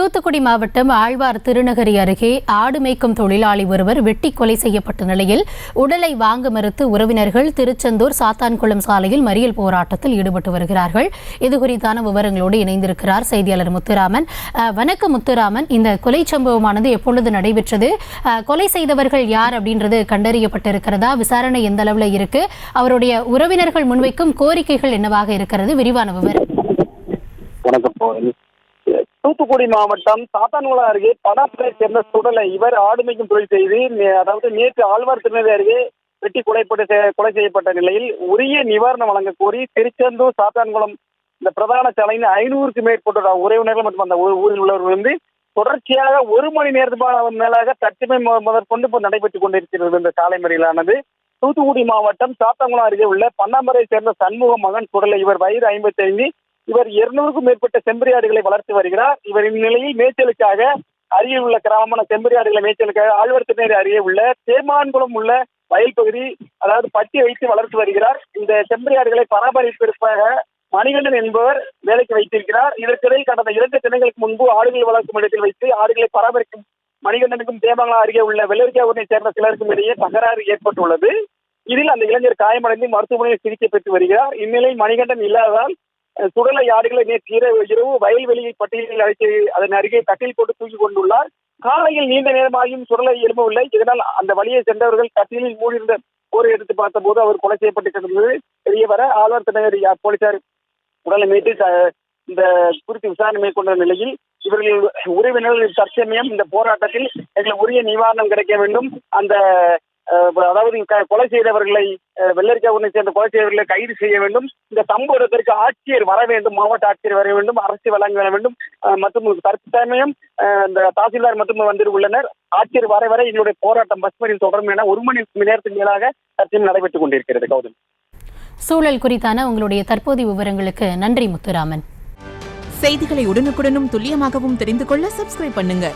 தூத்துக்குடி மாவட்டம் ஆழ்வார் திருநகரி அருகே ஆடு மேய்க்கும் தொழிலாளி ஒருவர் வெட்டி கொலை செய்யப்பட்ட நிலையில் உடலை வாங்க மறுத்து உறவினர்கள் திருச்செந்தூர் சாத்தான்குளம் சாலையில் மறியல் போராட்டத்தில் ஈடுபட்டு வருகிறார்கள். இதுகுறித்தான விவரங்களோடு இணைந்திருக்கிறார் செய்தியாளர் முத்துராமன். வணக்கம் முத்துராமன், இந்த கொலை சம்பவமானது எப்பொழுது நடைபெற்றது? கொலை செய்தவர்கள் யார் அப்படின்றது கண்டறியப்பட்டிருக்கிறதா? விசாரணை எந்த அளவில் இருக்கு? அவருடைய உறவினர்கள் முன்வைக்கும் கோரிக்கைகள் என்னவாக இருக்கிறது? விரிவான விவரம். வணக்கம். தூத்துக்குடி மாவட்டம் சாத்தான்குளம் அருகே படாப்பை சேர்ந்த சுடலை இவர் ஆடு மேய்க்கும் தொழில் செய்து நேற்று ஆழ்வார் திருநகரி அருகே வெட்டி கொலை செய்யப்பட்ட நிலையில் உரிய நிவாரணம் வழங்க கோரி திருச்செந்தூர் சாத்தான்குளம் இந்த பிரதான சாலையின் 500க்கும் மேற்பட்ட உறவினர்கள் மற்றும் அந்த ஊரில் உள்ளவர்கள் தொடர்ச்சியாக 1 மணி நேரத்துக்கு மேலாக தட்டுமை முதற்கொண்டு இப்போ நடைபெற்றுக் கொண்டிருக்கிறது. இந்த சாலை மறியலானது தூத்துக்குடி மாவட்டம் சாத்தான்குளம் அருகே உள்ள பன்னாம்பரை சேர்ந்த சண்முக மகன் சுடலை இவர் வயது 55. இவர் 200க்கும் மேற்பட்ட செம்பரியாடுகளை வளர்த்து வருகிறார். இவர் இந்நிலையில் மேய்ச்சலுக்காக அருகில் உள்ள கிராமமான செம்பரியாடுகளை மேய்ச்சலுக்காக ஆழ்வார் திருநகரி அருகே உள்ள தேமான்குளம் உள்ள வயல் பகுதி பட்டி வைத்து வளர்த்து வருகிறார். இந்த செம்பரியாடுகளை பராமரிப்பதற்காக மணிகண்டன் என்பவர் வேலைக்கு வைத்திருக்கிறார். இதற்கிடையில் கடந்த 2 தினங்களுக்கு முன்பு ஆடுகள் வளர்க்கும் இடத்தில் வைத்து ஆடுகளை பராமரிக்கும் மணிகண்டனுக்கும் தேமாங்குளம் அருகே உள்ள வெள்ளரிக்காவூரை சேர்ந்த சிலருக்கும் இடையே தகராறு ஏற்பட்டுள்ளது. இதில் அந்த இளைஞர் காயமடைந்து மருத்துவமனையில் சிகிச்சை பெற்று வருகிறார். இந்நிலையில் மணிகண்டன் இல்லாததால் சுடலை ஆடுகளை நேற்று இரவு வயல்வெளியை பட்டியலில் அழைத்து அதன் அருகே கட்டில் போட்டு தூக்கி கொண்டுள்ளார். காலையில் நீண்ட நேரமாகியும் சுடலை எழும்பவில்லை. இதனால் அந்த வழியை சென்றவர்கள் கட்டிலில் மூடியிருந்த போரை எடுத்து பார்த்த போது அவர் கொலை செய்யப்பட்டிருக்கிறது தெரிய வர ஆழ்வார் திருநகரி போலீசார் உடலை மீட்டு இந்த குறித்து விசாரணை மேற்கொண்ட நிலையில் இவர்கள் உறவினர்கள் தற்சமயம் இந்த போராட்டத்தில் எங்களுக்கு உரிய நிவாரணம் கிடைக்க வேண்டும், அந்த கொலை செய்தவர்களை வெள்ளரிக்காவூரை சேர்ந்த கொலை செய்தவர்களை கைது செய்ய வேண்டும், இந்த சம்பவத்திற்கு ஆட்சியர் வர வேண்டும், மாவட்ட ஆட்சியர் வர வேண்டும், அரசு வழங்க வேண்டும் மற்றும் தற்சமயம் இந்த தாசில்தார் மட்டும் வந்து உள்ளனர். ஆட்சியர் வர எங்களுடைய போராட்டம் பஸ்மரில் தொடரும் என 1 மணி நேரத்துக்கு மேலாக தற்சமயம் நடைபெற்றுக் கொண்டிருக்கிறது. கௌதம், சூழல் குறித்தான உங்களுடைய தற்போதைய விவரங்களுக்கு நன்றி முத்துராமன். செய்திகளை உடனுக்குடனும் துல்லியமாகவும் தெரிந்து கொள்ள சப்ஸ்கிரைப் பண்ணுங்க.